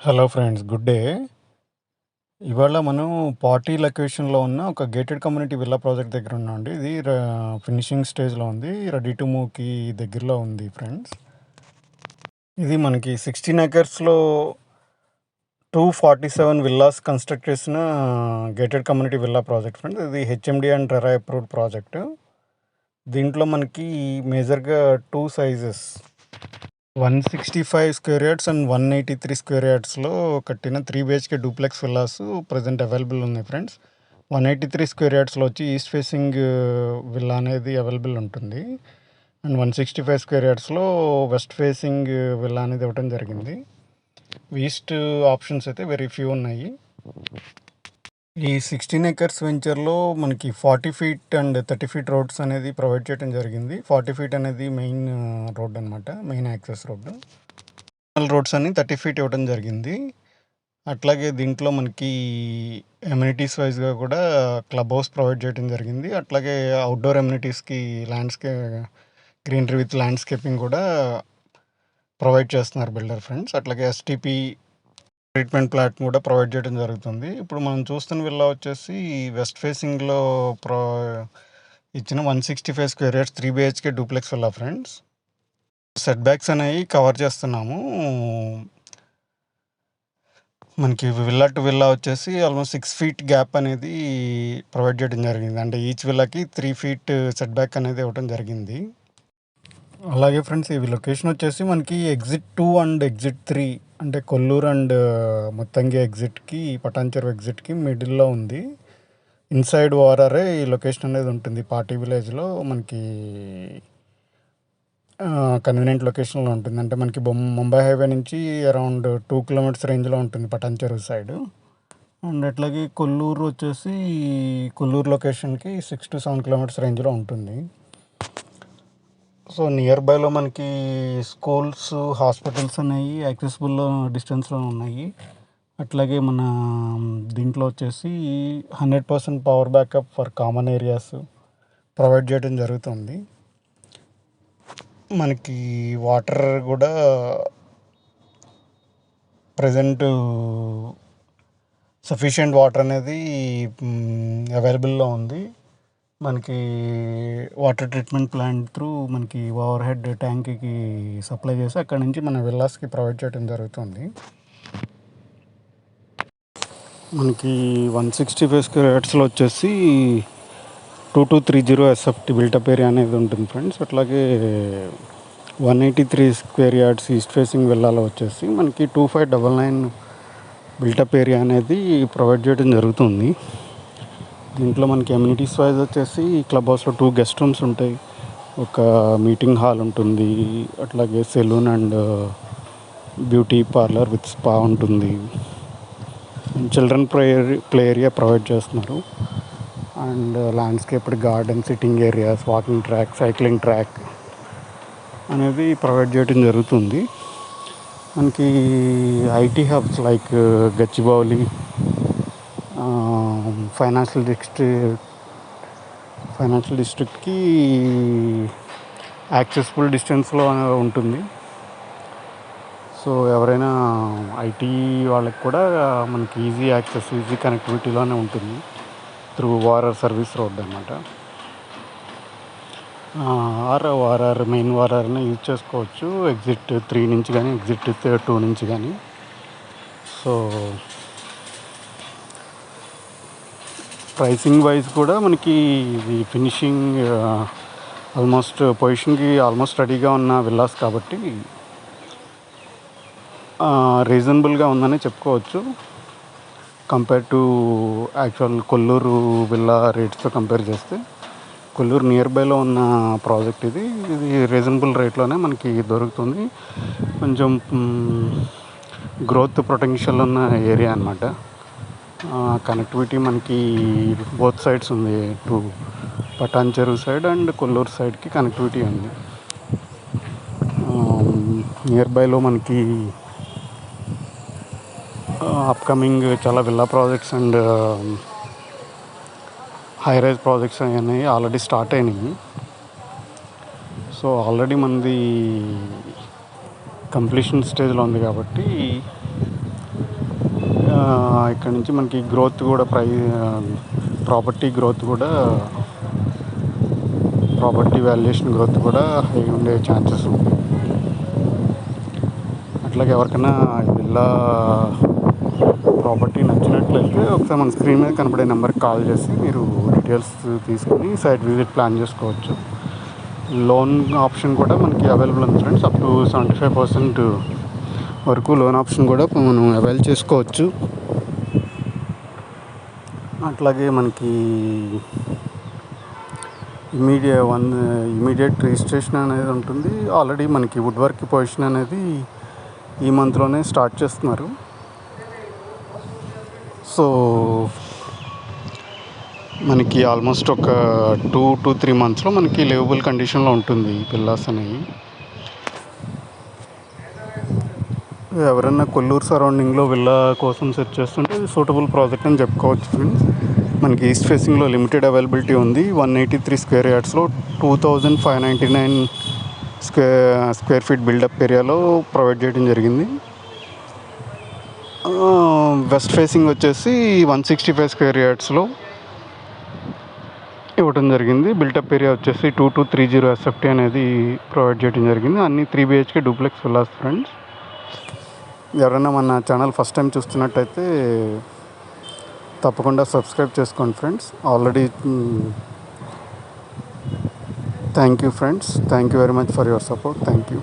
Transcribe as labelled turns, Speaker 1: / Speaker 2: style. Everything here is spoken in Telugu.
Speaker 1: Hello friends, good day. ఇవాళ మనం పార్టీ లొకేషన్లో ఉన్న ఒక గేటెడ్ కమ్యూనిటీ విల్లా ప్రాజెక్ట్ దగ్గర ఉన్నామండి. ఇది ఫినిషింగ్ స్టేజ్లో ఉంది, రెడీ టు మూవ్కి దగ్గరలో ఉంది ఫ్రెండ్స్. ఇది మనకి 16 ఎకర్స్లో 247 విల్లాస్ కన్స్ట్రక్ట్ చేసిన gated community villa project friends. ఇది HMD and RERA approved project. దీంట్లో మనకి మేజర్గా 2 sizes 165 square yards and 183 square యార్డ్స్లో కట్టిన 3 BHK duplex villas present available ఉన్నాయి ఫ్రెండ్స్. 183 స్క్వేర్ యార్డ్స్లో వచ్చి ఈస్ట్ ఫేసింగ్ విల్లా అనేది అవైలబుల్ ఉంటుంది. అండ్ 165 స్క్వేర్ యార్డ్స్లో వెస్ట్ ఫేసింగ్ విల్లా అనేది ఇవ్వడం జరిగింది. ఈస్ట్ ఆప్షన్స్ అయితే వెరీ ఫ్యూ ఉన్నాయి. ఈ 16 ఎకర్స్ వెంచర్లో మనకి 40 ఫీట్ అండ్ 30 ఫీట్ రోడ్స్ అనేది ప్రొవైడ్ చేయడం జరిగింది. 40 ఫీట్ అనేది మెయిన్ రోడ్ అనమాట, మెయిన్ యాక్సెస్ రోడ్డు. రోడ్స్ అన్ని 30 ఫీట్ ఇవ్వడం జరిగింది. అట్లాగే దీంట్లో మనకి ఎమ్యూనిటీస్ వైజ్గా కూడా క్లబ్ హౌస్ ప్రొవైడ్ చేయడం జరిగింది. అట్లాగే అవుట్డోర్ ఎమ్యూనిటీస్కి గ్రీనరీ విత్ ల్యాండ్స్కేపింగ్ కూడా ప్రొవైడ్ చేస్తున్నారు బిల్డర్ ఫ్రెండ్స్. అట్లాగే ఎస్టీపీ ట్రీట్మెంట్ ప్లాట్ కూడా ప్రొవైడ్ చేయడం జరుగుతుంది. ఇప్పుడు మనం చూస్తున్న విల్లా వచ్చేసి వెస్ట్ ఫేసింగ్లో ఇచ్చిన 165 square yards 3 BHK duplex villa friends. Set backs అనేవి కవర్ చేస్తున్నాము. మనకి విల్లా టు విల్లా వచ్చేసి ఆల్మోస్ట్ 6 ఫీట్ గ్యాప్ అనేది ప్రొవైడ్ చేయడం జరిగింది. అంటే ఈచ్ విల్లాకి 3 ఫీట్ సెట్ బ్యాక్ అనేది ఇవ్వడం జరిగింది. అలాగే ఫ్రెండ్స్, ఈ లొకేషన్ వచ్చేసి మనకి ఎగ్జిట్ 2 అండ్ ఎగ్జిట్ 3 అంటే కొల్లూరు అండ్ ముత్తంగి ఎగ్జిట్కి, పటాన్చెరు ఎగ్జిట్కి మిడిల్లో ఉంది. ఇన్సైడ్ ఓఆర్ఆర్ఏ ఈ లొకేషన్ అనేది ఉంటుంది. పార్టీ విలేజ్లో మనకి కన్వీనియంట్ లొకేషన్లో ఉంటుంది. అంటే మనకి ముంబై హైవే నుంచి అరౌండ్ 2 కిలోమీటర్స్ రేంజ్లో ఉంటుంది పటాన్చెరు సైడ్. అండ్ అట్లాగే కొల్లూరు వచ్చేసి కొల్లూరు లొకేషన్కి 6 to 7 కిలోమీటర్స్ రేంజ్లో ఉంటుంది. సో నియర్ బైలో మనకి స్కూల్స్, హాస్పిటల్స్ అనేవి యాక్సెసిబుల్ డిస్టెన్స్లో ఉన్నాయి. అట్లాగే మన దీంట్లో వచ్చేసి 100% power backup for common areas provide చేయడం జరుగుతుంది. మనకి వాటర్ కూడా ప్రజెంట్ సఫిషియెంట్ వాటర్ అనేది అవైలబుల్లో ఉంది. మనకి వాటర్ ట్రీట్మెంట్ ప్లాంట్ త్రూ మనకి ఓవర్ హెడ్ ట్యాంక్కి సప్లై చేసి అక్కడ నుంచి మన విల్లాస్కి ప్రొవైడ్ చేయడం జరుగుతుంది. మనకి 165 స్క్వేర్ యార్డ్స్లో వచ్చేసి 2230 SFT బిల్టప్ ఏరియా అనేది ఉంటుంది ఫ్రెండ్స్. అట్లాగే 183 స్క్వేర్ యార్డ్స్ ఈస్ట్ ఫేసింగ్ విల్లాలో వచ్చేసి మనకి 2599 బిల్టప్ ఏరియా అనేది ప్రొవైడ్ చేయడం జరుగుతుంది. దీంట్లో మనకి ఎమ్యూనిటీస్ వైజ్ వచ్చేసి క్లబ్ హౌస్లో 2 గెస్ట్ రూమ్స్ ఉంటాయి, ఒక మీటింగ్ హాల్ ఉంటుంది, అట్లాగే salon and beauty parlour with spa ఉంటుంది. చిల్డ్రన్ ప్లే ఏరియా ప్రొవైడ్ చేస్తున్నారు. And landscaped garden, sitting areas, walking track, cycling track అనేది ప్రొవైడ్ చేయడం జరుగుతుంది. మనకి IT hubs like Gachibowli, financial డిస్ట్రిక్ట్కి యాక్సెసిబుల్ డిస్టెన్స్లో ఉంటుంది. సో ఎవరైనా ఐటీ వాళ్ళకి కూడా మనకి ఈజీ యాక్సెస్, ఈజీ కనెక్టివిటీలోనే ఉంటుంది త్రూ ఓఆర్ఆర్ సర్వీస్ రోడ్ అన్నమాట. ఓఆర్ఆర్ మెయిన్ ఓఆర్ఆర్ని యూజ్ చేసుకోవచ్చు ఎగ్జిట్ 3 నుంచి కానీ ఎగ్జిట్ 2 నుంచి కానీ. సో ప్రైసింగ్ వైజ్ కూడా మనకి ఇది ఫినిషింగ్ ఆల్మోస్ట్ పొజిషన్కి ఆల్మోస్ట్ రెడీగా ఉన్న విల్లాస్ కాబట్టి రీజనబుల్గా ఉందని చెప్పుకోవచ్చు compare to actual Kollur villa రేట్స్తో కంపేర్ చేస్తే. కొల్లూరు నియర్ బైలో ఉన్న ప్రాజెక్ట్ ఇది రీజనబుల్ రేట్లోనే మనకి దొరుకుతుంది. కొంచెం గ్రోత్ పొటెన్షియల్ ఉన్న ఏరియా అన్నమాట. కనెక్టివిటీ మనకి బోత్ సైడ్స్ ఉంది, to Patancheru side and Kolluru సైడ్కి కనెక్టివిటీ ఉంది. నియర్ బైలో మనకి అప్కమింగ్ చాలా villa projects and high rise projects అనేవి ఆల్రెడీ స్టార్ట్ అయినాయి. సో ఆల్రెడీ మనది కంప్లీషన్ స్టేజ్లో ఉంది కాబట్టి ఇక్కడ నుంచి మనకి గ్రోత్ కూడా ప్రాపర్టీ గ్రోత్ కూడా ప్రాపర్టీ వాల్యుయేషన్ గ్రోత్ కూడా హై ఉండే ఛాన్సెస్ ఉంది. అట్లాగే ఎవరికైనా విల్లా ప్రాపర్టీ నచ్చినట్లయితే ఒకసారి మన స్క్రీన్ మీద కనబడే నెంబర్కి కాల్ చేసి మీరు డీటెయిల్స్ తీసుకుని సైట్ విజిట్ ప్లాన్ చేసుకోవచ్చు. లోన్ ఆప్షన్ కూడా మనకి అవైలబుల్ ఉంది ఫ్రెండ్స్. అప్ టు 75% వరకు లోన్ ఆప్షన్ కూడా మనం అవైల్ చేసుకోవచ్చు. అట్లాగే మనకి ఇమీడియట్ రిజిస్ట్రేషన్ అనేది ఉంటుంది. ఆల్రెడీ మనకి వుడ్ వర్క్ పొజిషన్ అనేది ఈ మంత్లోనే స్టార్ట్ చేస్తున్నారు. సో మనకి ఆల్మోస్ట్ ఒక 2 to 3 monthsలో మనకి లివబుల్ కండిషన్లో ఉంటుంది విల్లాస్ అనేవి. ఎవరైనా కొల్లూరు సరౌండింగ్లో విల్లా కోసం సెర్చ్ చేస్తుంటే ఇది సూటబుల్ ప్రాజెక్ట్ అని చెప్పుకోవచ్చు ఫ్రెండ్స్. మనకి ఈస్ట్ ఫేసింగ్లో లిమిటెడ్ అవైలబిలిటీ ఉంది. 183 స్క్వేర్ యార్డ్స్లో 2599 స్క్వేర్ ఫీట్ బిల్డప్ ఏరియాలో ప్రొవైడ్ చేయడం జరిగింది. వెస్ట్ ఫేసింగ్ వచ్చేసి 165 స్క్వేర్ యార్డ్స్లో ఇవ్వడం జరిగింది. బిల్టప్ ఏరియా వచ్చేసి 2230 SFT అనేది ప్రొవైడ్ చేయడం జరిగింది. అన్ని 3 BHK డూప్లెక్స్ విల్లాస్ ఫ్రెండ్స్. ఎవరైనా మన ఛానల్ ఫస్ట్ టైం చూస్తున్నట్టయితే తప్పకుండా సబ్స్క్రైబ్ చేసుకోండి friends. Already thank you friends. Thank you very much for your support. Thank you.